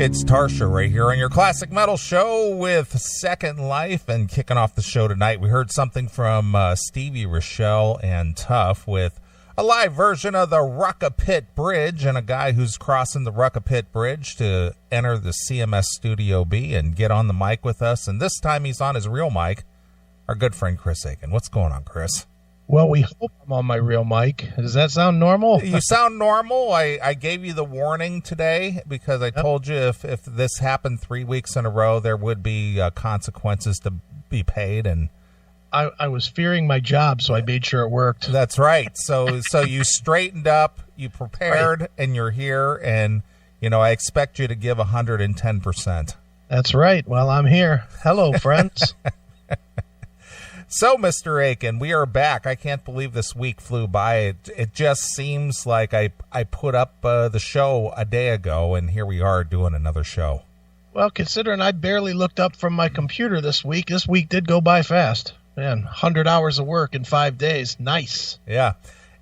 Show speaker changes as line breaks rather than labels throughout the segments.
It's Tarsha right here on your Classic Metal Show with Second Life. And kicking off the show tonight, we heard something from Stevie, Rochelle, and Tuff with a live version of the Rucka Pit Bridge, and a guy who's crossing the Rucka Pit Bridge to enter the CMS Studio B and get on the mic with us. And this time he's on his real mic, our good friend Chris Aiken. What's going on, Chris?
Well, we hope I'm on my real mic. Does that sound normal?
You sound normal. I gave you the warning today because I told you if this happened 3 weeks in a row, there would be consequences to be paid. And
I was fearing my job, so I made sure it worked.
That's right. So you straightened up, you prepared, right, and you're here. And, I expect you to give 110%.
That's right. Well, I'm here. Hello, friends.
So, Mr. Aiken, we are back. I can't believe this week flew by. It just seems like I put up the show a day ago, and here we are doing another show.
Well, considering I barely looked up from my computer this week did go by fast. Man, 100 hours of work in 5 days. Nice.
Yeah.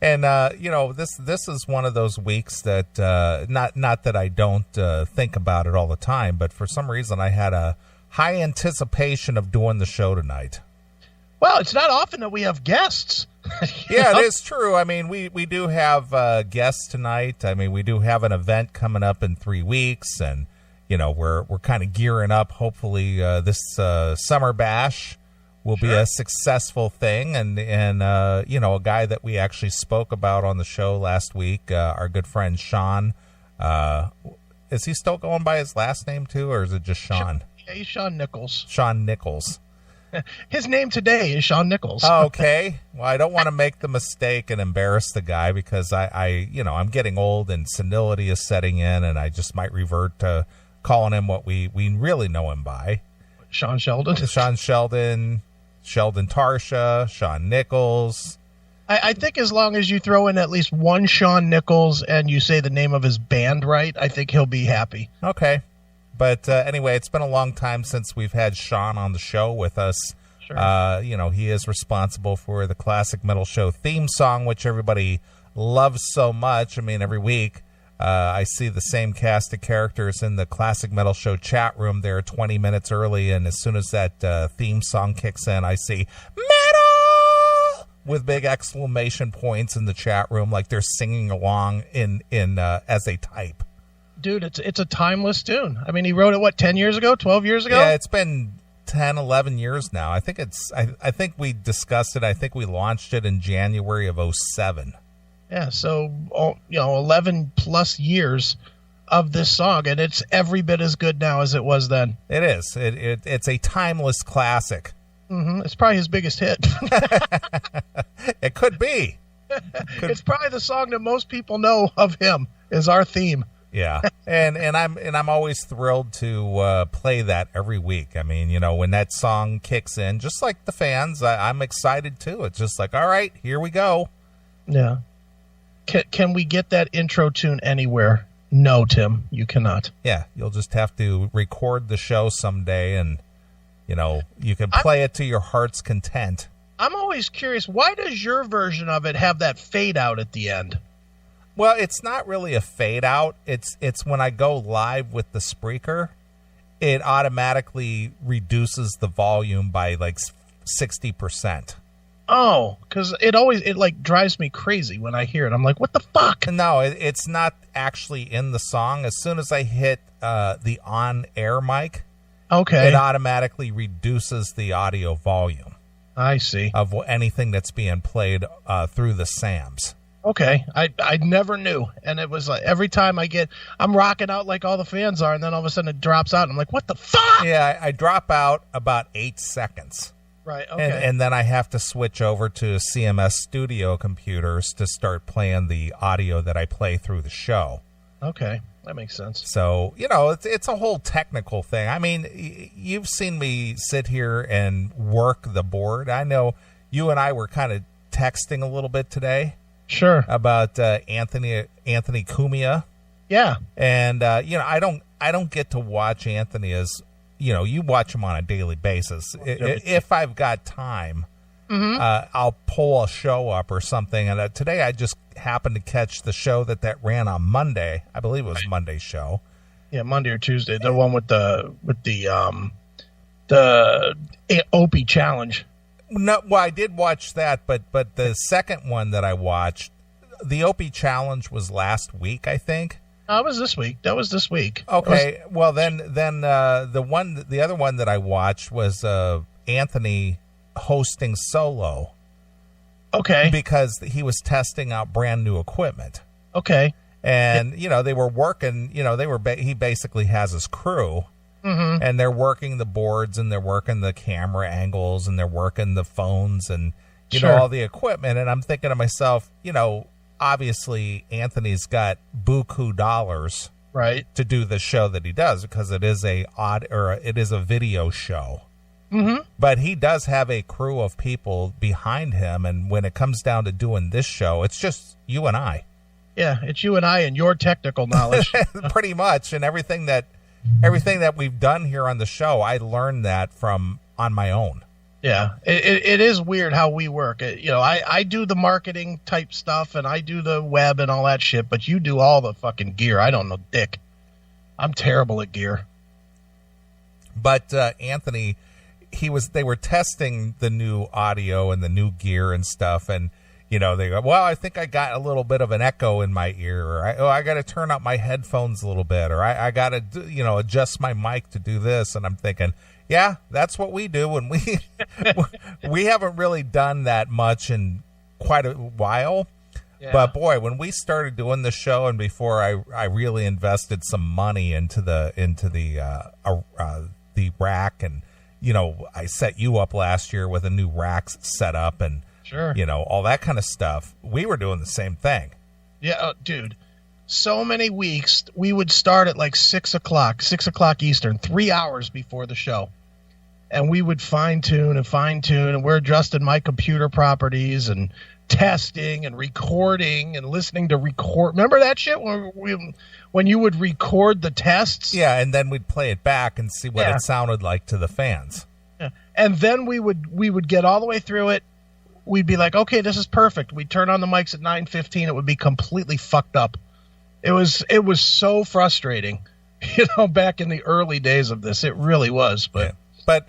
And, this is one of those weeks that, not that I don't think about it all the time, but for some reason I had a high anticipation of doing the show tonight.
Well, it's not often that we have guests.
Yeah, it is true. I mean, we do have guests tonight. I mean, we do have an event coming up in 3 weeks, and, we're kind of gearing up. Hopefully this summer bash will be a successful thing. And a guy that we actually spoke about on the show last week, our good friend Sean. Is he still going by his last name, too, or is it just Sean?
Yeah, he's Sean Nichols.
Sean Nichols.
His name today is Sean Nichols.
Okay. Well, I don't want to make the mistake and embarrass the guy because I'm getting old and senility is setting in, and I just might revert to calling him what we really know him by.
Sean Sheldon.
Sean Sheldon, Sheldon Tarsha, Sean Nichols.
I think as long as you throw in at least one Sean Nichols and you say the name of his band right, I think he'll be happy.
Okay. But anyway, it's been a long time since we've had Sean on the show with us. Sure. He is responsible for the Classic Metal Show theme song, which everybody loves so much. I mean, every week I see the same cast of characters in the Classic Metal Show chat room there 20 minutes early, and as soon as that theme song kicks in, I see metal with big exclamation points in the chat room, like they're singing along in as they type.
Dude, it's a timeless tune. I mean, he wrote it, 10 years ago, 12 years ago?
Yeah, it's been 10, 11 years now. I think I think we discussed it. I think we launched it in January of 2007.
Yeah, so, 11 plus years of this song, and it's every bit as good now as it was then.
It is. It's a timeless classic.
Mm-hmm. It's probably his biggest hit.
It could be.
It's probably the song that most people know of him is our theme.
Yeah, and I'm always thrilled to play that every week. I mean, when that song kicks in, just like the fans, I'm excited too. It's just like, all right, here we go.
Yeah. Can we get that intro tune anywhere? No, Tim, you cannot.
Yeah, you'll just have to record the show someday, and you can play it to your heart's content.
I'm always curious, why does your version of it have that fade out at the end?
Well, it's not really a fade out. It's when I go live with the Spreaker, it automatically reduces the volume by like 60%.
Oh, because it drives me crazy when I hear it. I'm like, what the fuck?
No, it's not actually in the song. As soon as I hit the on-air mic,
it
automatically reduces the audio volume.
I see.
Of anything that's being played through the SAMs.
Okay, I never knew, and it was like every time I'm rocking out like all the fans are, and then all of a sudden it drops out, and I'm like, what the fuck?
Yeah, I drop out about 8 seconds.
Right, okay.
And then I have to switch over to CMS Studio computers to start playing the audio that I play through the show.
Okay, that makes sense.
So, it's a whole technical thing. I mean, you've seen me sit here and work the board. I know you and I were kind of texting a little bit today.
Sure.
About Anthony Cumia.
Yeah.
And I don't get to watch Anthony as you watch him on a daily basis. If I've got time, I'll pull a show up or something. And today I just happened to catch the show that ran on Monday. I believe it was Monday's show.
Yeah, Monday or Tuesday. The one with the Opie challenge.
No, well, I did watch that, but the second one that I watched, the Opie challenge was last week, I think.
No, it was this week. That was this week.
Okay, well then the other one that I watched was Anthony hosting solo.
Okay,
because he was testing out brand new equipment.
Okay,
and they were working. He basically has his crew.
Mm-hmm.
And they're working the boards, and they're working the camera angles, and they're working the phones, and all the equipment. And I'm thinking to myself, obviously Anthony's got buku dollars,
right,
to do the show that he does, because it is it is a video show.
Mm-hmm.
But he does have a crew of people behind him, and when it comes down to doing this show, it's just you and I.
Yeah, it's you and I and your technical knowledge,
pretty much, and everything that we've done here on the show, I learned that on my own.
Yeah, it is weird how we work. I do the marketing type stuff, and I do the web and all that shit, but you do all the fucking gear. I don't know dick. I'm terrible at gear.
But Anthony, they were testing the new audio and the new gear and stuff, and they go, well, I think I got a little bit of an echo in my ear, or I got to turn up my headphones a little bit, or I got to, adjust my mic to do this. And I'm thinking, yeah, that's what we do. And we haven't really done that much in quite a while. Yeah. But boy, when we started doing the show, and before I really invested some money into the rack, and, I set you up last year with a new rack set up, and,
sure,
all that kind of stuff. We were doing the same thing.
Yeah, dude. So many weeks, we would start at like 6 o'clock Eastern, 3 hours before the show. And we would fine tune, and we're adjusting my computer properties and testing and recording and listening to record. Remember that shit when you would record the tests?
Yeah, and then we'd play it back and see what it sounded like to the fans.
Yeah. And then we would get all the way through it. We'd be like, okay, this is perfect. We'd turn on the mics at 9:15. It would be completely fucked up. It was so frustrating, back in the early days of this. It really was. But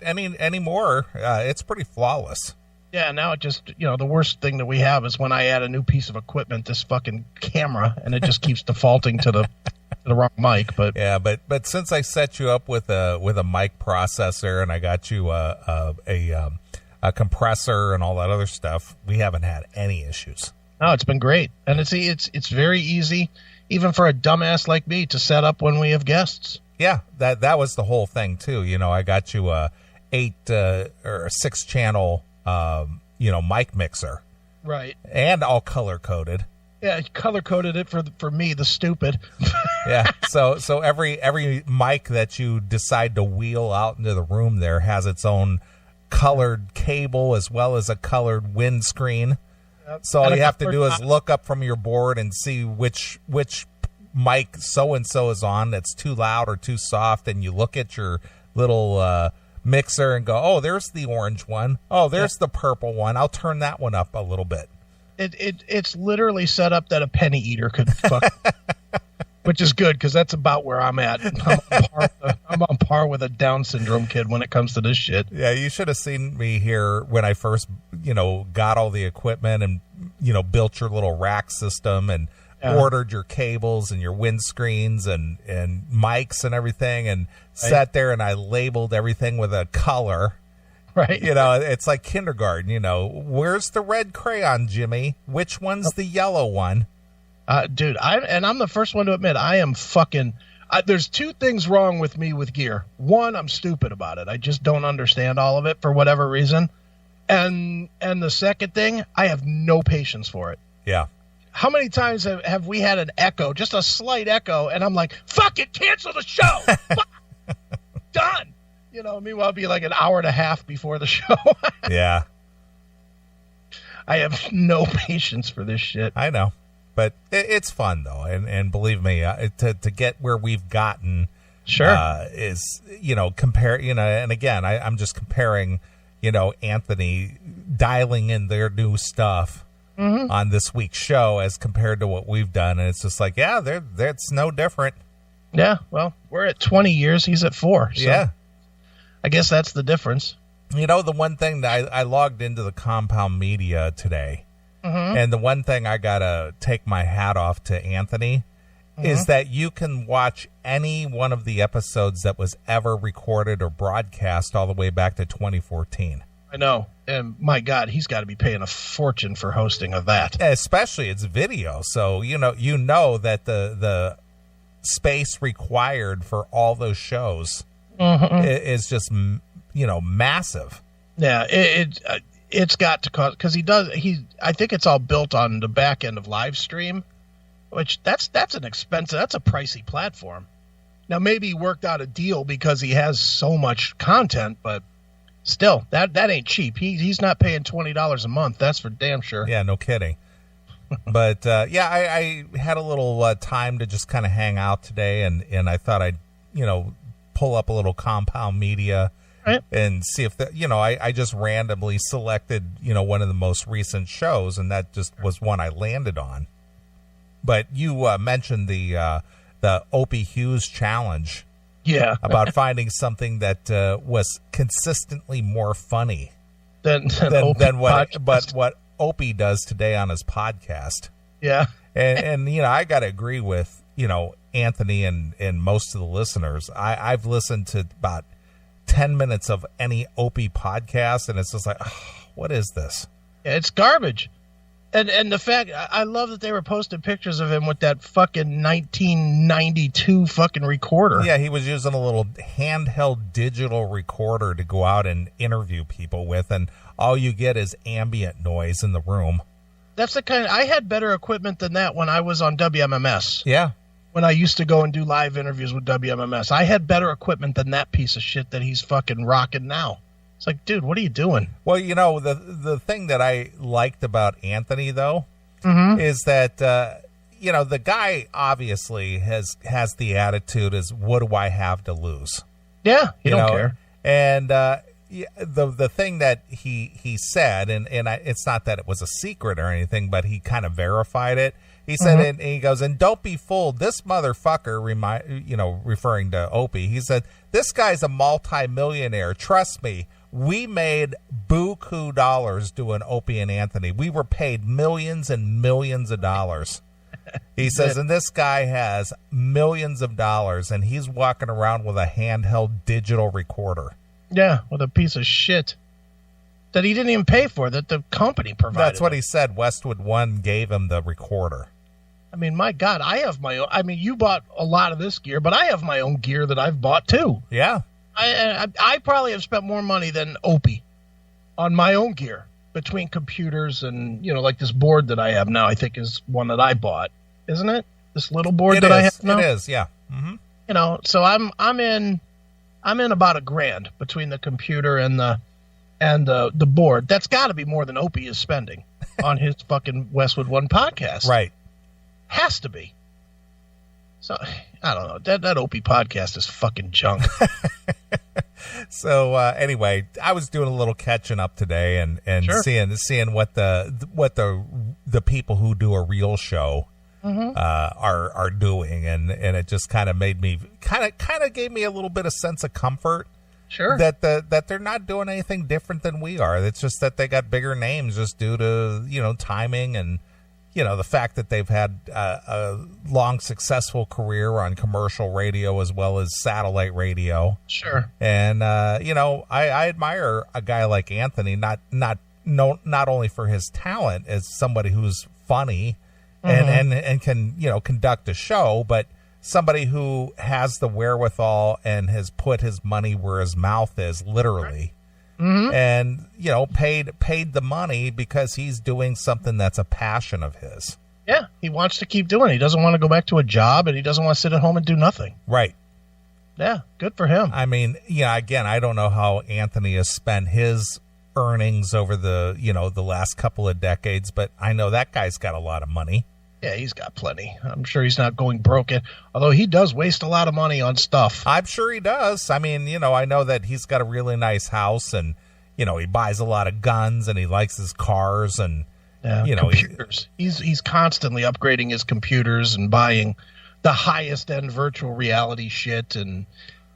anymore, it's pretty flawless.
Yeah, now it just, the worst thing that we have is when I add a new piece of equipment, this fucking camera, and it just keeps defaulting to the wrong mic. But
yeah, but since I set you up with a mic processor, and I got you a compressor and all that other stuff, we haven't had any issues.
No, it's been great, and it's very easy, even for a dumbass like me, to set up when we have guests.
Yeah, that was the whole thing too. I got you a 8 or 6 channel mic mixer,
right,
and all color coded.
Yeah, color coded it for me, the stupid.
Yeah, so every mic that you decide to wheel out into the room there has its own colored cable as well as a colored windscreen. Yep. So all you have to do is look up from your board and see which mic so and so is on that's too loud or too soft, and you look at your little mixer and go, oh, there's the orange one. Oh, there's the purple one. I'll turn that one up a little bit.
It's literally set up that a penny eater could fuck. Which is good, because that's about where I'm at. I'm on par with a Down syndrome kid when it comes to this shit.
Yeah, you should have seen me here when I first, got all the equipment and, built your little rack system and ordered your cables and your windscreens and mics and everything, and sat there and I labeled everything with a color.
Right.
It's like kindergarten, where's the red crayon, Jimmy? Which one's the yellow one?
Dude, I'm the first one to admit I am fucking. There's 2 things wrong with me with gear. One, I'm stupid about it. I just don't understand all of it for whatever reason. And the second thing, I have no patience for it.
Yeah.
How many times have we had an echo, just a slight echo, and I'm like, fuck it, cancel the show. Done. Meanwhile, it'll be like an hour and a half before the show.
Yeah.
I have no patience for this shit.
I know. But it's fun, though, and believe me, to get where we've gotten,
sure,
is, compare, and again, I'm just comparing, Anthony dialing in their new stuff on this week's show as compared to what we've done, and it's just like, yeah, that's no different.
Yeah, well, we're at 20 years. He's at 4. So
yeah.
I guess that's the difference.
You know, the one thing that I logged into the Compound Media today, and the one thing I got to take my hat off to Anthony is that you can watch any one of the episodes that was ever recorded or broadcast all the way back to 2014.
I know. And my God, he's got to be paying a fortune for hosting of that.
Especially it's video. So, you know that the space required for all those shows is just, massive.
Yeah, it's got to cost, because I think it's all built on the back end of live stream, which that's an expensive, that's a pricey platform. Now, maybe he worked out a deal because he has so much content, but still, that ain't cheap. He's not paying $20 a month. That's for damn sure.
Yeah, no kidding. But, I had a little time to just kind of hang out today, and I thought I'd, pull up a little Compound Media and see if I just randomly selected, one of the most recent shows, and that just was one I landed on. But you mentioned the Opie Hughes challenge.
Yeah.
About finding something that was consistently more funny
than
what Opie does today on his podcast.
Yeah.
And I got to agree with, Anthony and most of the listeners. I've listened to about 10 minutes of any Opie podcast, and it's just like, oh, what is this?
Yeah, it's garbage. And the fact, I love that they were posting pictures of him with that fucking 1992 fucking recorder.
Yeah, he was using a little handheld digital recorder to go out and interview people with, and all you get is ambient noise in the room.
That's the kind I had better equipment than that when I was on WMMS.
Yeah. When
I used to go and do live interviews with WMMS. I had better equipment than that piece of shit that he's fucking rocking now. It's like, dude, what are you doing?
Well, the thing that I liked about Anthony, though, is that, the guy obviously has the attitude is, what do I have to lose?
Yeah, he don't care.
And the thing that he said, and it's not that it was a secret or anything, but he kind of verified it. He said, and he goes, and don't be fooled. This motherfucker, referring to Opie, he said, this guy's a multi-millionaire. Trust me. We made buku dollars doing Opie and Anthony. We were paid millions and millions of dollars. He says, and this guy has millions of dollars, and he's walking around with a handheld digital recorder.
Yeah, with a piece of shit that he didn't even pay for, that the company provided.
That's what he said. Westwood One gave him the recorder.
I mean, my God, I have my own. I mean, you bought a lot of this gear, but I have my own gear that I've bought too.
Yeah.
I probably have spent more money than Opie on my own gear, between computers and, like this board that I have now, I think is one that I bought, isn't it? This little board I have now?
It is, yeah. Mm-hmm.
So I'm in about $1,000 between the computer and the board. That's got to be more than Opie is spending on his fucking Westwood One podcast.
Right.
Has to be. So, I don't know. That Opie podcast is fucking junk.
So, anyway, I was doing a little catching up today and
sure.
seeing what the people who do a real show are doing, and it just kind of made me kind of gave me a little bit of sense of comfort.
Sure.
That they're not doing anything different than we are. It's just that they got bigger names just due to timing and the fact that they've had a long, successful career on commercial radio as well as satellite radio.
Sure.
And, I admire a guy like Anthony, not only for his talent as somebody who's funny and can, conduct a show, but somebody who has the wherewithal and has put his money where his mouth is, literally. And, paid the money because he's doing something that's a passion of his.
Yeah, he wants to keep doing it. He doesn't want to go back to a job, and he doesn't want to sit at home and do nothing.
Right.
Yeah, good for him.
I mean, again, I don't know how Anthony has spent his earnings over the last couple of decades, but I know that guy's got a lot of money.
Yeah, he's got plenty. I'm sure he's not going broke. Although he does waste a lot of money on stuff.
I'm sure he does. I mean, I know that he's got a really nice house and, he buys a lot of guns and he likes his cars and,
computers. He's constantly upgrading his computers and buying highest end virtual reality shit, and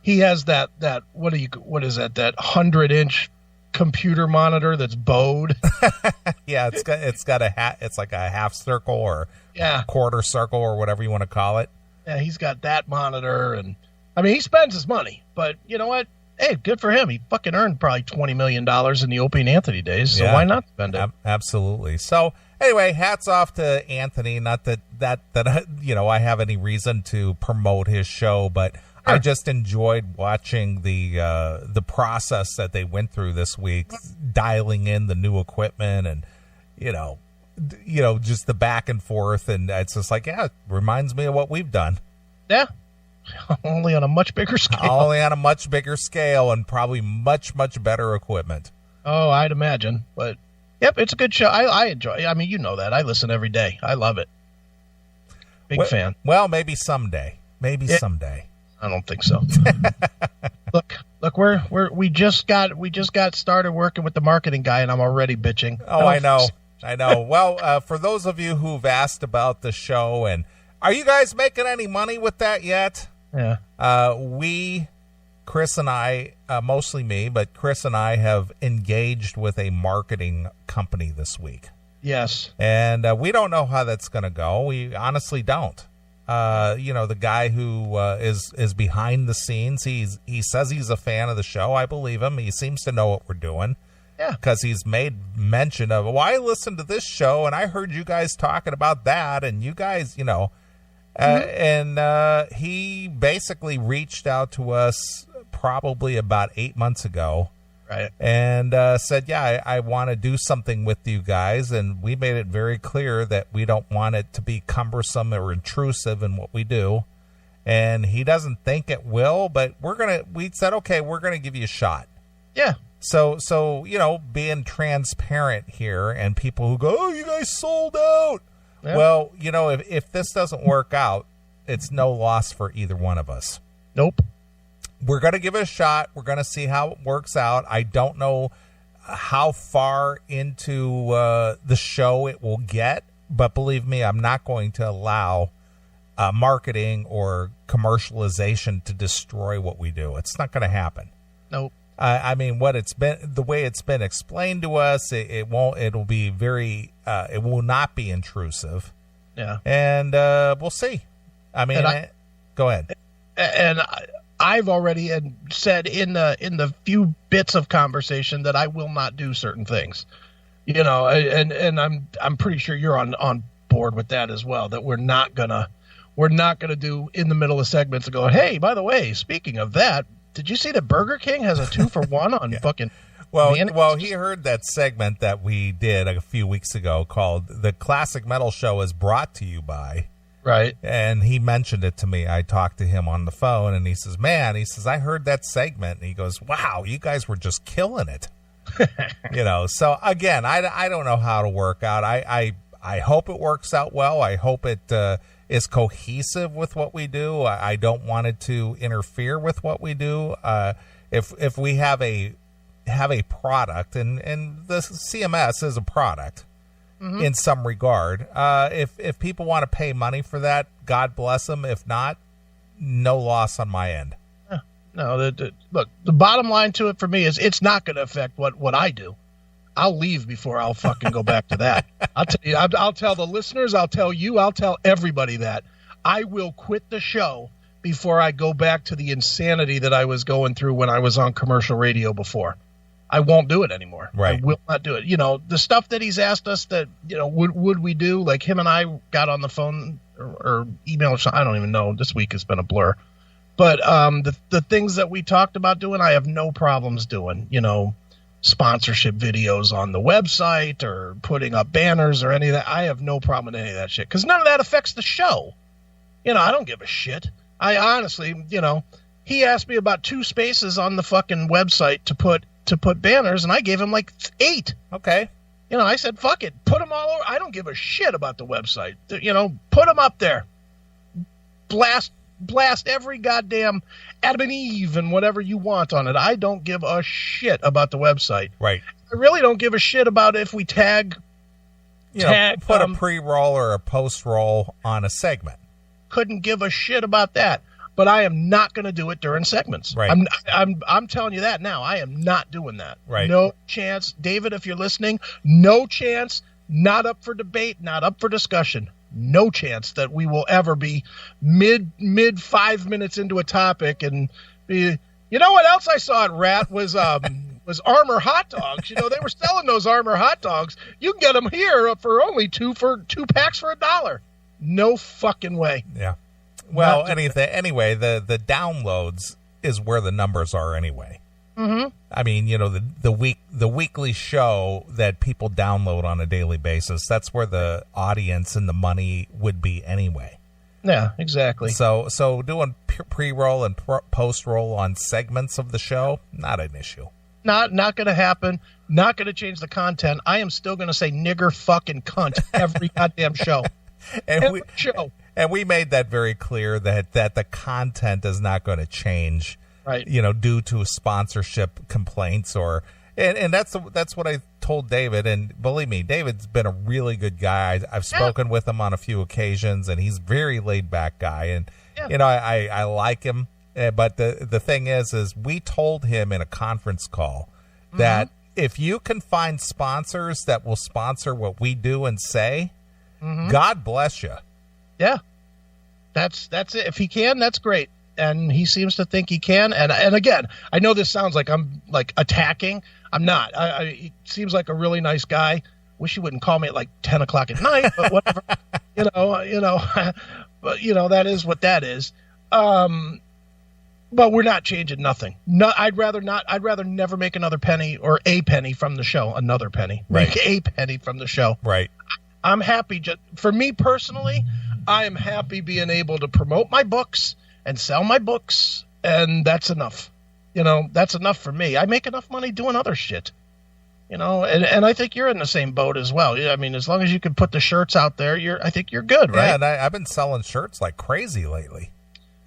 he has that what is that 100-inch computer monitor that's bowed.
Yeah, it's got it's like a half circle or quarter circle or whatever you want to call it.
Yeah, he's got that monitor, and I mean, he spends his money, but you know what? Hey, good for him. He fucking earned probably $20 million in the Opie and Anthony days, so why not spend it?
Absolutely. So anyway, hats off to Anthony. Not that I have any reason to promote his show, but I just enjoyed watching the process that they went through this week, dialing in the new equipment and just the back and forth, and it's just like, it reminds me of what we've done.
Yeah. Only on a much bigger scale.
Only on a much bigger scale and probably much, much better equipment.
Oh, I'd imagine. But, yep, it's a good show. I enjoy it. I mean, you know that. I listen every day. I love it. Big fan.
Well, maybe someday. Someday.
I don't think so. Look, we just got started working with the marketing guy, and I'm already bitching.
Oh, I know. Well, for those of you who've asked about the show, and are you guys making any money with that yet?
Yeah.
Chris and I, mostly me, but Chris and I have engaged with a marketing company this week.
Yes.
And we don't know how that's going to go. We honestly don't. The guy who is behind the scenes, he says he's a fan of the show. I believe him. He seems to know what we're doing.
Yeah.
Because he's made mention of, I listened to this show and I heard you guys talking about that, and you guys, and he basically reached out to us probably about 8 months ago.
Right.
And said, I want to do something with you guys. And we made it very clear that we don't want it to be cumbersome or intrusive in what we do. And he doesn't think it will, but we said, okay, we're going to give you a shot.
Yeah.
So, being transparent here, and people who go, you guys sold out. Yeah. Well, if this doesn't work out, it's no loss for either one of us.
Nope.
We're going to give it a shot. We're going to see how it works out. I don't know how far into the show it will get, but believe me, I'm not going to allow marketing or commercialization to destroy what we do. It's not going to happen.
Nope.
I mean, the way it's been explained to us, it will not be intrusive.
Yeah.
And we'll see. I mean, go ahead.
And I've already said in the few bits of conversation that I will not do certain things, and I'm pretty sure you're on board with that as well, that we're not gonna do in the middle of segments and go, hey, by the way, speaking of that, did you see that Burger King has a 2-for-1 on fucking?
Well, he heard that segment that we did a few weeks ago called "The Classic Metal Show is brought to you by."
Right. And
he mentioned it to me. I talked to him on the phone, and he says, I heard that segment. And he goes, wow, you guys were just killing it. So again, I don't know how to work out. I hope it works out well. I hope it is cohesive with what we do. I don't want it to interfere with what we do. If we have a product, and the CMS is a product, in some regard. If people want to pay money for that, God bless them. If not, no loss on my end.
No, look, the bottom line to it for me is it's not going to affect what I do. I'll leave before I'll fucking go back to that. I'll tell you, I'll tell the listeners, I'll tell you, I'll tell everybody that I will quit the show before I go back to the insanity that I was going through when I was on commercial radio before. I won't do it anymore.
Right.
I will not do it. The stuff that he's asked us that, would we do, like him and I got on the phone or email, I don't even know. This week has been a blur. But the things that we talked about doing, I have no problems doing, sponsorship videos on the website or putting up banners or any of that. I have no problem with any of that shit because none of that affects the show. I don't give a shit. I honestly, he asked me about 2 spaces on the fucking website to put banners, and I gave him like 8.
Okay.
I said, fuck it. Put them all over. I don't give a shit about the website. Put them up there. Blast every goddamn Adam and Eve and whatever you want on it. I don't give a shit about the website.
Right.
I really don't give a shit about if we tag
put a pre-roll or a post-roll on a segment.
couldn't give a shit about that. But I am not going to do it during segments.
Right.
I'm telling you that now. I am not doing that.
Right.
No chance. David, if you're listening, no chance. Not up for debate. Not up for discussion. No chance that we will ever be mid 5 minutes into a topic and be. You know what else I saw at Rat was Armour hot dogs. You know, they were selling those Armour hot dogs. You can get them here for only two packs for $1. No fucking way.
Yeah. Well, anyway, the downloads is where the numbers are anyway.
Mm-hmm.
I mean, you know, the weekly show that people download on a daily basis, that's where the audience and the money would be anyway.
Yeah, exactly.
So doing pre-roll and post-roll on segments of the show, not an issue.
Not going to happen. Not going to change the content. I am still going to say nigger fucking cunt every goddamn show.
And we made that very clear that the content is not going to change,
right?
You know, due to sponsorship complaints and that's what I told David. And believe me, David's been a really good guy. I've spoken with him on a few occasions, and he's a very laid back guy. And you know, I like him. But the thing is we told him in a conference call that if you can find sponsors that will sponsor what we do and say, God bless you.
Yeah, that's it. If he can, that's great. And he seems to think he can. And again, I know this sounds like I'm like attacking. I'm not. He seems like a really nice guy. Wish he wouldn't call me at like 10 o'clock at night, but whatever. you know, but you know, that is what that is. But we're not changing nothing. No, I'd rather not. I'd rather never make another penny or a penny from the show. Another penny.
Right.
Make a penny from the show.
Right.
I'm happy. For me personally, I am happy being able to promote my books and sell my books, and that's enough. You know, that's enough for me. I make enough money doing other shit. You know, and I think you're in the same boat as well. I mean, as long as you can put the shirts out there, I think you're good, right?
Yeah, and I've been selling shirts like crazy lately.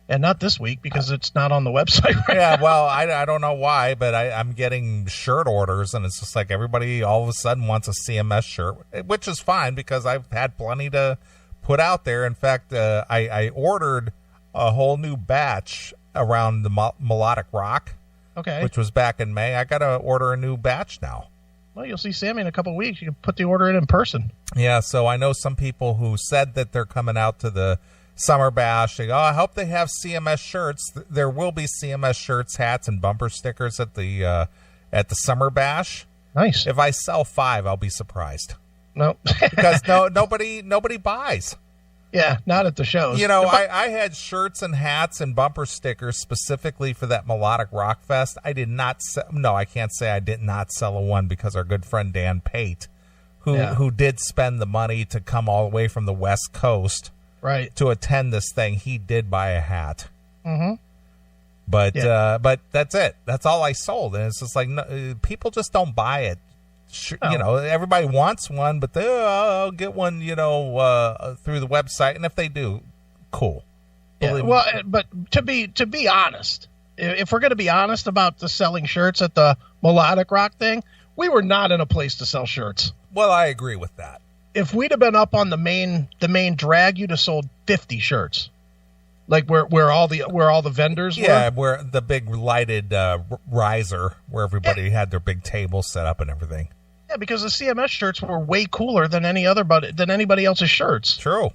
And not this week because it's not on the website right
Yeah,
now.
well, I don't know why, but I'm getting shirt orders, and it's just like everybody all of a sudden wants a CMS shirt, which is fine because I've had plenty to put out there. In fact, I ordered a whole new batch around the melodic rock, which was back in May. I got to order a new batch now.
Well, you'll see Sammy in a couple of weeks. You can put the order in person.
Yeah, so I know some people who said that they're coming out to the Summer Bash. They go, I hope they have CMS shirts. There will be CMS shirts, hats, and bumper stickers at the Summer Bash.
Nice.
If I sell 5, I'll be surprised.
No,
because nobody buys.
Yeah, not at the shows.
You know, I had shirts and hats and bumper stickers specifically for that Melodic Rock Fest. I did not I can't say I did not sell a one because our good friend Dan Pate, who did spend the money to come all the way from the West Coast to attend this thing, he did buy a hat.
Mm-hmm.
But that's it. That's all I sold. And it's just like, no, people just don't buy it. You know, everybody wants one, but I'll get one, you know, through the website. And if they do, cool.
Yeah, well, but to be honest, if we're going to be honest about the selling shirts at the Melodic Rock thing, we were not in a place to sell shirts.
Well, I agree with that.
If we'd have been up on the main drag, you'd have sold 50 shirts. Like where all the vendors were?
Yeah, where the big lighted riser where everybody had their big table set up and everything.
Yeah, because the CMS shirts were way cooler than anybody else's shirts.
True.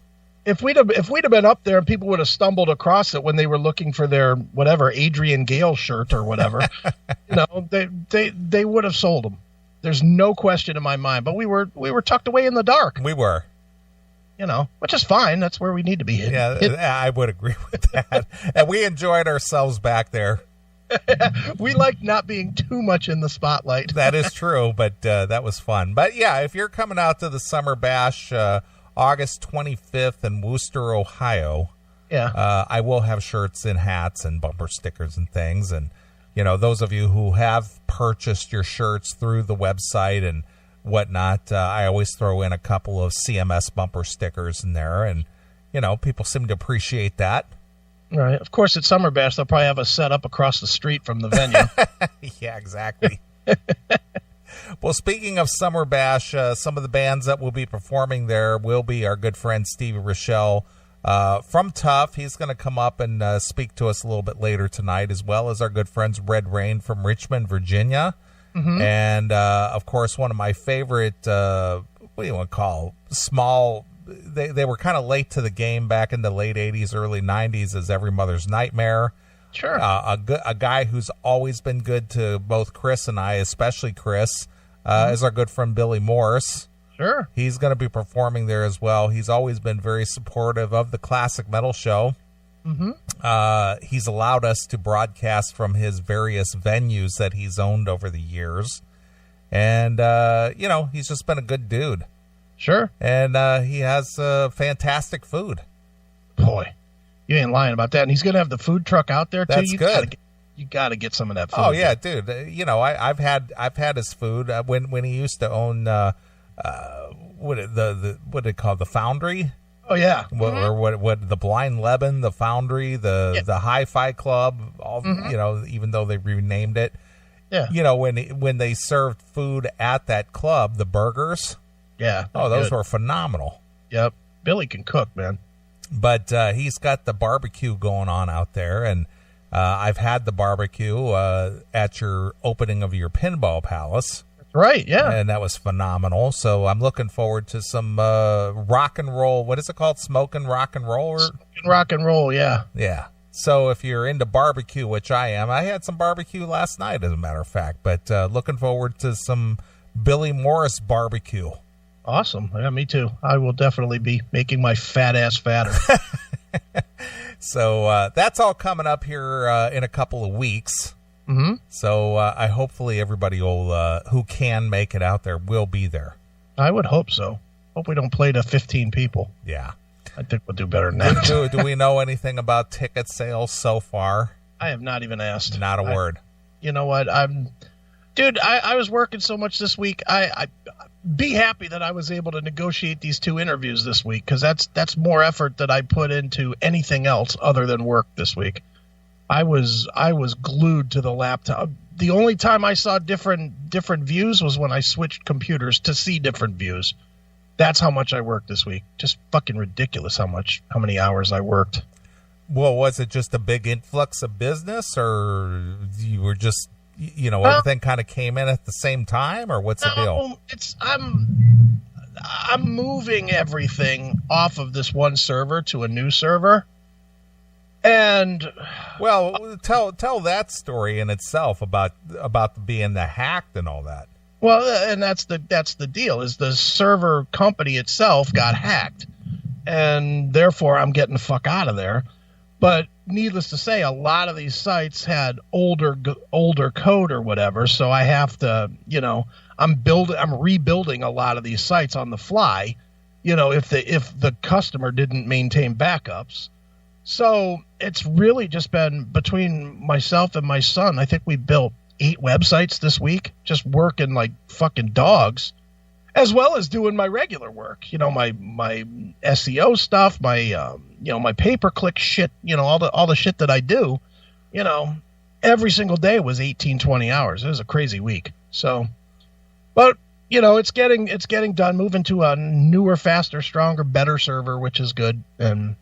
If we'd have been up there and people would have stumbled across it when they were looking for their whatever Adrian Gale shirt or whatever, you know, they would have sold them. There's no question in my mind. But we were tucked away in the dark.
We were.
You know, which is fine. That's where we need to be.
Yeah, I would agree with that. And we enjoyed ourselves back there.
We like not being too much in the spotlight.
That is true, but that was fun. But yeah, if you're coming out to the Summer Bash August 25th in Wooster, Ohio, I will have shirts and hats and bumper stickers and things. And, you know, those of you who have purchased your shirts through the website and whatnot, I always throw in a couple of CMS bumper stickers in there. And, you know, people seem to appreciate that.
Right. Of course, at Summer Bash, they'll probably have us set up across the street from the venue.
Yeah, exactly. Well, speaking of Summer Bash, some of the bands that will be performing there will be our good friend Stevie Rochelle, from Tough. He's going to come up and speak to us a little bit later tonight, as well as our good friends Red Rain from Richmond, Virginia. Mm-hmm. And, of course, one of my favorite, what do you want to call, small, they were kind of late to the game back in the late 80s, early 90s, as Every Mother's Nightmare.
Sure.
A guy who's always been good to both Chris and I, especially Chris, is our good friend Billy Morris.
Sure.
He's going to be performing there as well. He's always been very supportive of the Classic Metal Show. Mm-hmm. He's allowed us to broadcast from his various venues that he's owned over the years. And, he's just been a good dude.
Sure.
And he has fantastic food.
Boy, you ain't lying about that. And he's going to have the food truck out there, too.
That's good.
You got to get some of that food.
Oh, yeah, dude. I've had his food when he used to own what do they call the Foundry?
Oh yeah,
or what the Blind Lebanon, the Foundry, the Hi-Fi Club, all even though they renamed it.
Yeah,
when they served food at that club, the burgers.
Yeah,
those were phenomenal.
Yep, Billy can cook, man.
But he's got the barbecue going on out there, and I've had the barbecue at your opening of your Pinball Palace.
Right, yeah.
And that was phenomenal. So I'm looking forward to some rock and roll. What is it called? Smoking rock and roll?
Smoking rock and roll, yeah.
Yeah. So if you're into barbecue, which I am, I had some barbecue last night, as a matter of fact. But looking forward to some Billy Morris barbecue.
Awesome. Yeah, me too. I will definitely be making my fat ass fatter.
So that's all coming up here in a couple of weeks.
Mm-hmm.
So I hopefully everybody will who can make it out there will be there.
I would hope so. Hope we don't play to 15 people.
Yeah.
I think we'll do better than that.
Do we know anything about ticket sales so far?
I have not even asked.
Not a word.
You know what? I was working so much this week. I be happy that I was able to negotiate these 2 interviews this week, because that's more effort that I put into anything else other than work this week. I was glued to the laptop. The only time I saw different views was when I switched computers to see different views. That's how much I worked this week. Just fucking ridiculous how many hours I worked.
Well, was it just a big influx of business, or you were just, everything kind of came in at the same time, or what's the deal?
I'm moving everything off of this one server to a new server. And
tell that story in itself about being the hacked and all that.
Well, and that's the deal, is the server company itself got hacked, and therefore I'm getting the fuck out of there. But needless to say, a lot of these sites had older code or whatever, so I have to, I'm rebuilding a lot of these sites on the fly, if the customer didn't maintain backups. So it's really just been between myself and my son. I think we built 8 websites this week, just working like fucking dogs, as well as doing my regular work. My SEO stuff, my pay-per-click shit, all the shit that I do, every single day was 18, 20 hours. It was a crazy week. So, but it's getting done, moving to a newer, faster, stronger, better server, which is good. And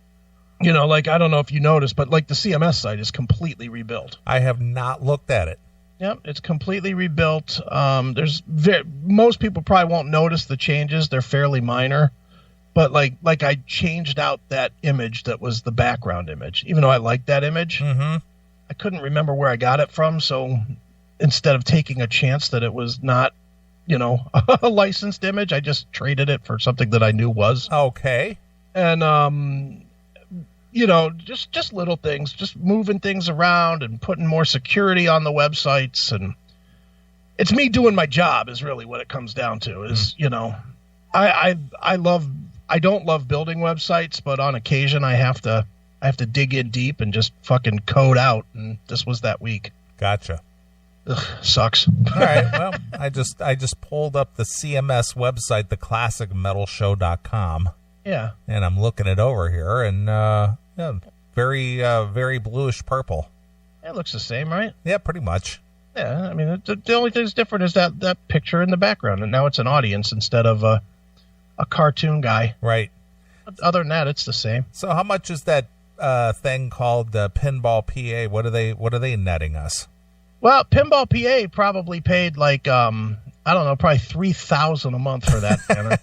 I don't know if you noticed, but the CMS site is completely rebuilt.
I have not looked at it.
Yep, it's completely rebuilt. Most people probably won't notice the changes; they're fairly minor. But I changed out that image that was the background image, even though I liked that image.
Mm-hmm.
I couldn't remember where I got it from, so instead of taking a chance that it was not, a licensed image, I just traded it for something that I knew was
okay.
And just little things, just moving things around and putting more security on the websites. And it's me doing my job is really what it comes down to is, I don't love building websites, but on occasion I have to dig in deep and just fucking code out. And this was that week.
Gotcha.
Ugh, sucks.
All right. Well, I just pulled up the CMS website, theclassicmetalshow.com.
Yeah.
And I'm looking it over here, and very, very bluish purple.
It looks the same, right?
Yeah, pretty much.
Yeah, I mean, the only thing that's different is that picture in the background, and now it's an audience instead of a cartoon guy.
Right.
other than that, it's the same.
So how much is that thing called Pinball PA? What are they netting us?
Well, Pinball PA probably paid like I don't know, probably $3,000 a month for that banner.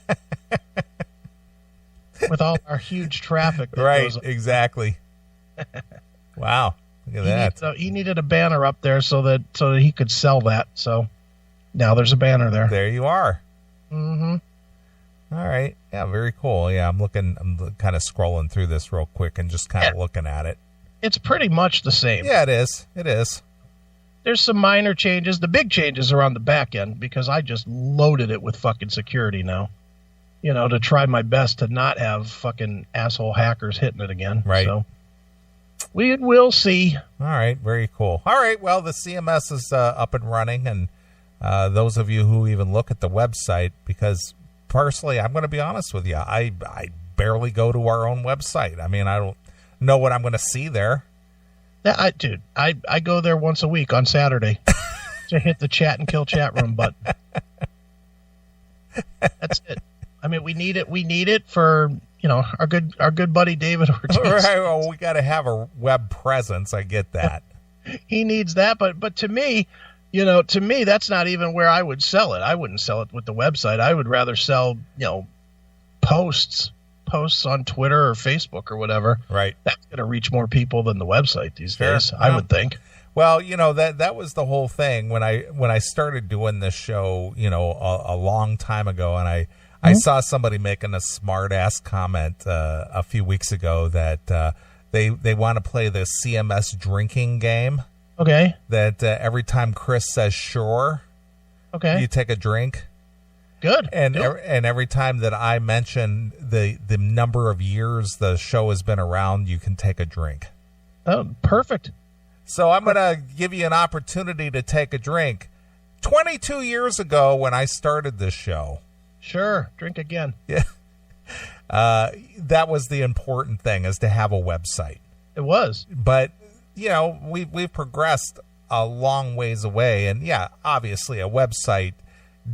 With all our huge traffic.
Right, exactly. Wow, look at that.
He needed a banner up there so that he could sell that. So now there's a banner there.
There you are.
Mm-hmm.
All right. Yeah, very cool. Yeah, I'm kind of scrolling through this real quick and just kind of looking at it.
It's pretty much the same.
Yeah, it is. It is.
There's some minor changes. The big changes are on the back end because I just loaded it with fucking security now. To try my best to not have fucking asshole hackers hitting it again.
Right.
So we will see.
All right. Very cool. All right. Well, the CMS is up and running, and those of you who even look at the website, because personally, I'm going to be honest with you, I barely go to our own website. I mean, I don't know what I'm going to see there.
Yeah, I go there once a week on Saturday to hit the chat and kill chat room button. That's it. I mean, we need it for our good buddy David Ortiz.
Right, well, we got to have a web presence. I get that.
He needs that, but to me, that's not even where I would sell it. I wouldn't sell it with the website. I would rather sell posts on Twitter or Facebook or whatever.
Right.
That's going to reach more people than the website these days, I would think.
Well, that was the whole thing when I started doing this show, a long time ago, and I saw somebody making a smart ass comment a few weeks ago that they want to play the CMS drinking game.
Okay.
That every time Chris says sure,
okay,
you take a drink.
Good.
And every time that I mention the number of years the show has been around, you can take a drink.
Oh, perfect.
So I'm going to give you an opportunity to take a drink. 22 years ago when I started this show.
Sure. Drink again.
Yeah. That was the important thing, is to have a website.
It was.
But, we've progressed a long ways away. And, yeah, obviously a website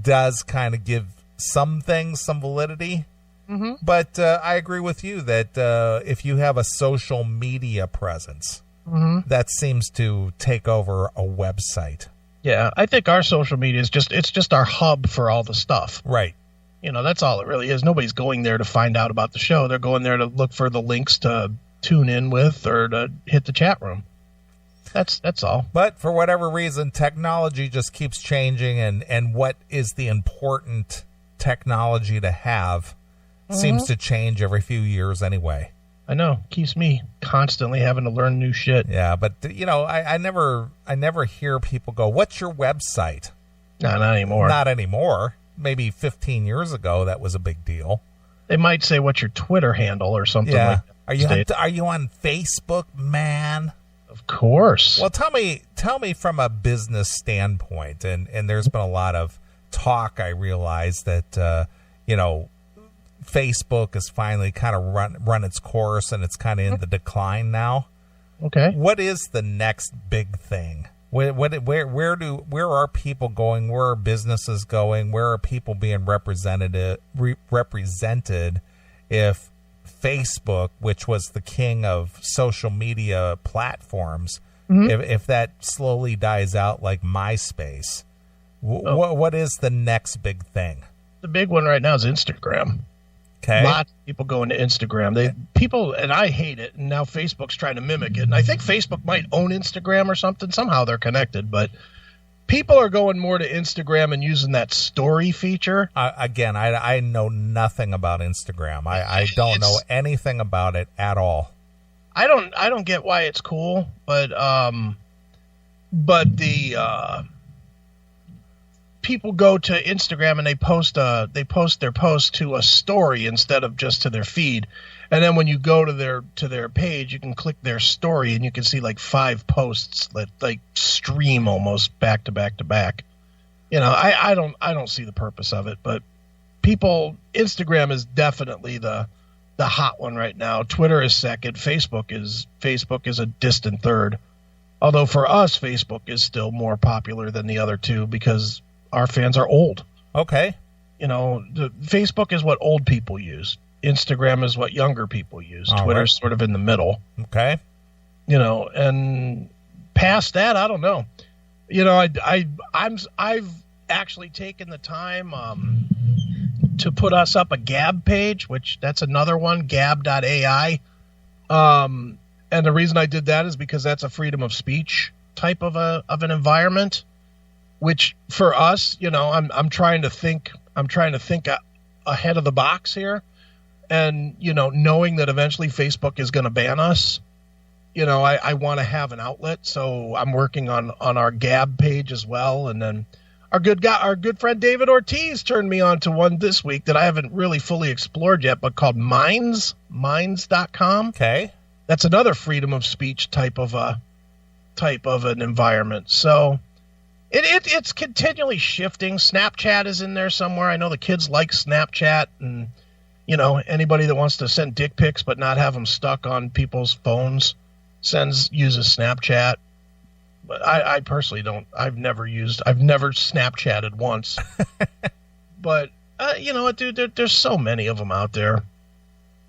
does kind of give some things some validity.
Mm-hmm.
But I agree with you that if you have a social media presence,
mm-hmm,
that seems to take over a website.
Yeah, I think our social media is just our hub for all the stuff.
Right.
That's all it really is. Nobody's going there to find out about the show. They're going there to look for the links to tune in with or to hit the chat room. That's all.
But for whatever reason, technology just keeps changing, and what is the important technology to have seems to change every few years anyway.
I know. Keeps me constantly having to learn new shit.
Yeah, but I never hear people go, "What's your website?"
No, not anymore.
Not anymore. Maybe 15 years ago that was a big deal.
They might say, "What's your Twitter handle?" or something like that.
Are you on Facebook, man?
Of course.
Well, tell me from a business standpoint, and there's been a lot of talk. I realize that Facebook has finally kind of run its course, and it's kind of in the decline now.
Okay.
What is the next big thing? Where are people going? Where are businesses going? Where are people being represented if Facebook, which was the king of social media platforms, if that slowly dies out like MySpace, what is the next big thing?
The big one right now is Instagram.
Okay.
Lots of people going to Instagram. People, and I hate it, and now Facebook's trying to mimic it. And I think Facebook might own Instagram or something. Somehow they're connected, but people are going more to Instagram and using that story feature.
Again, I know nothing about Instagram. I don't know anything about it at all.
I don't get why it's cool, but the people go to Instagram and they post their post to a story instead of just to their feed. And then when you go to their page, you can click their story and you can see like 5 posts that like stream almost back to back to back. I don't see the purpose of it, but Instagram is definitely the hot one right now. Twitter is second. Facebook is a distant third. Although for us, Facebook is still more popular than the other two because our fans are old.
Okay.
Facebook is what old people use. Instagram is what younger people use.
All
Twitter's
right.
sort of in the middle.
Okay.
And past that, I don't know. I've actually taken the time to put us up a Gab page, which that's another one, gab.ai. And the reason I did that is because that's a freedom of speech type of an environment, which for us, I'm trying to think ahead of the box here, and knowing that eventually Facebook is going to ban us. I want to have an outlet, so I'm working on our Gab page as well. And then our good friend David Ortiz turned me on to one this week that I haven't really fully explored yet, but called Minds.com.
Okay.
That's another freedom of speech type of an environment. So it's continually shifting. Snapchat is in there somewhere. I know the kids like Snapchat, and anybody that wants to send dick pics but not have them stuck on people's phones uses Snapchat. But I personally don't. I've never Snapchatted once. But dude, there's so many of them out there.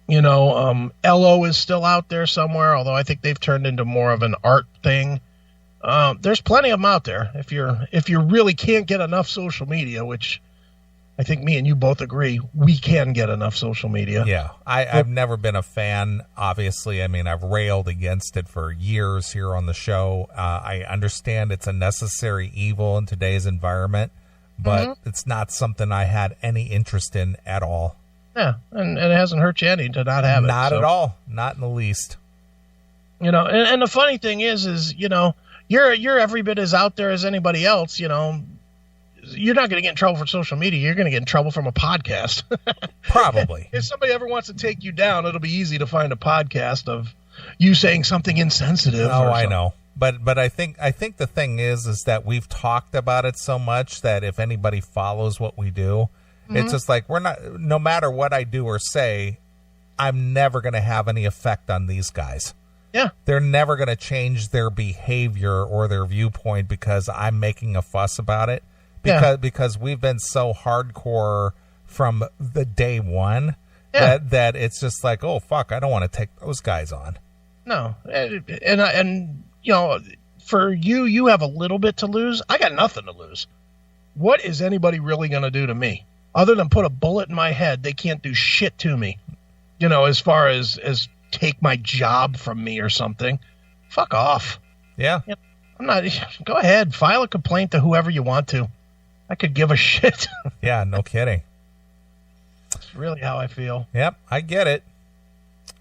LO is still out there somewhere, although I think they've turned into more of an art thing. There's plenty of them out there. If you really can't get enough social media, which I think me and you both agree, we can get enough social media.
Yeah, I've never been a fan, obviously. I mean, I've railed against it for years here on the show. I understand it's a necessary evil in today's environment, but it's not something I had any interest in at all.
Yeah, and it hasn't hurt you any to not have it.
Not at all. Not in the least.
And the funny thing is you're every bit as out there as anybody else. You're not going to get in trouble for social media. You're going to get in trouble from a podcast.
Probably.
If somebody ever wants to take you down, it'll be easy to find a podcast of you saying something insensitive.
Oh, I know. But I think the thing is that we've talked about it so much that if anybody follows what we do, it's just like no matter what I do or say, I'm never going to have any effect on these guys.
Yeah.
They're never going to change their behavior or their viewpoint because I'm making a fuss about it. Because we've been so hardcore from the day one that it's just like, oh, fuck, I don't want to take those guys on.
No. And for you have a little bit to lose. I got nothing to lose. What is anybody really going to do to me? Other than put a bullet in my head, they can't do shit to me. As far as take my job from me or something. Fuck off.
Yeah.
I'm not. Go ahead. File a complaint to whoever you want to. I could give a shit.
Yeah, no kidding.
That's really how I feel.
Yep, I get it.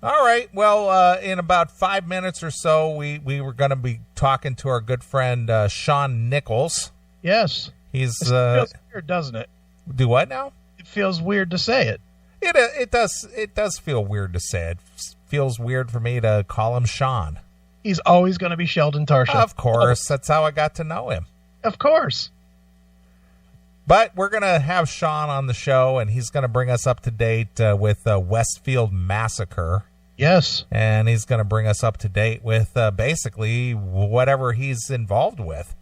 All right. Well, in about 5 minutes or so, we were going to be talking to our good friend Sean Nichols.
Yes.
He's
it feels weird, doesn't it?
Do what now?
It feels weird to say it.
It does feel weird to say it. Feels weird for me to call him Sean.
He's always going to be Sheldon Tarsha.
Of course. That's how I got to know him.
Of course.
But we're going to have Sean on the show, and he's going to bring us up to date with Westfield Massacre.
Yes.
And he's going to bring us up to date with basically whatever he's involved with.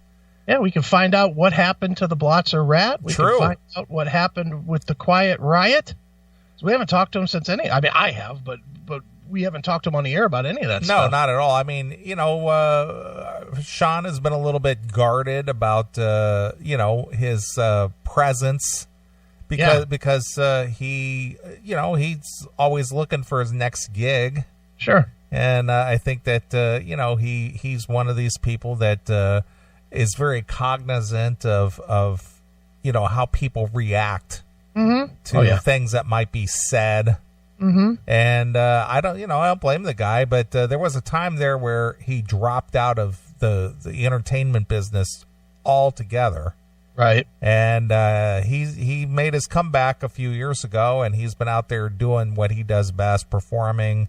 Yeah, we can find out what happened to the Blotzer Rat. We
True.
can find out what happened with the Quiet Riot. So we haven't talked to him since I mean, I have, but we haven't talked to him on the air about any of that stuff.
No, not at all. I mean, Sean has been a little bit guarded about, his presence because he's always looking for his next gig.
Sure.
And I think that, he's one of these people that is very cognizant of how people react to things that might be said.
Mm-hmm.
And I don't blame the guy, but there was a time there where he dropped out of the entertainment business altogether.
Right.
And he made his comeback a few years ago, and he's been out there doing what he does best, performing,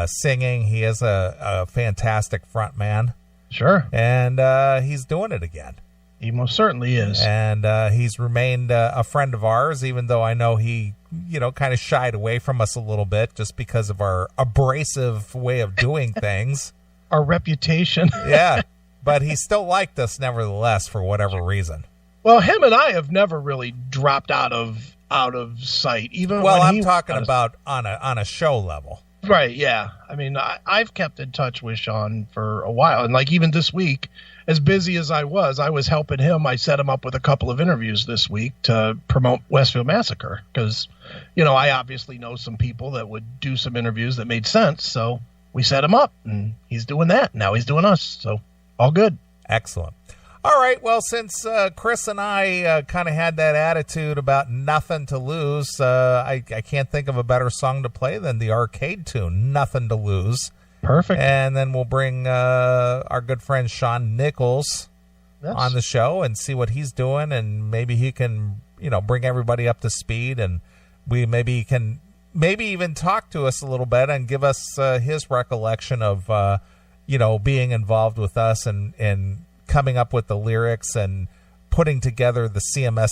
singing. He is a fantastic front man.
Sure.
And he's doing it again.
He most certainly is.
And he's remained a friend of ours, even though I know he, kind of shied away from us a little bit just because of our abrasive way of doing things.
Our reputation.
Yeah. But he still liked us nevertheless for whatever reason.
Well, him and I have never really dropped out of out of sight. Even
well,
when
I'm talking about on a show level.
Right, yeah. I mean, I've kept in touch with Sean for a while. And, like, even this week, as busy as I was helping him. I set him up with a couple of interviews this week to promote Westfield Massacre because, I obviously know some people that would do some interviews that made sense. So we set him up, and he's doing that. Now he's doing us. So all good.
Excellent. All right, well, since Chris and I kind of had that attitude about nothing to lose, I can't think of a better song to play than the arcade tune, Nothing to Lose.
Perfect.
And then we'll bring our good friend Sean Nichols on the show and see what he's doing, and maybe he can, bring everybody up to speed, and we maybe can even talk to us a little bit and give us his recollection of, being involved with us and coming up with the lyrics and putting together the CMS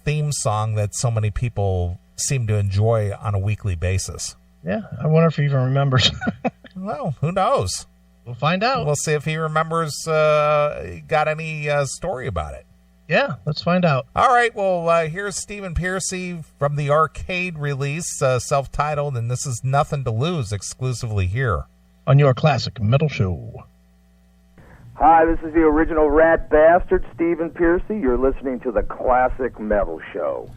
theme song that so many people seem to enjoy on a weekly basis.
Yeah, I wonder if he even remembers.
Well, who knows?
We'll find out.
We'll see if he remembers, got any story about it.
Yeah, let's find out.
All right, well, here's Stephen Pearcy from the arcade release, self-titled, and this is Nothing to Lose, exclusively here
on your Classic Metal Show.
Hi, this is the original Rat Bastard, Stephen Pearcy. You're listening to the Classic Metal Show.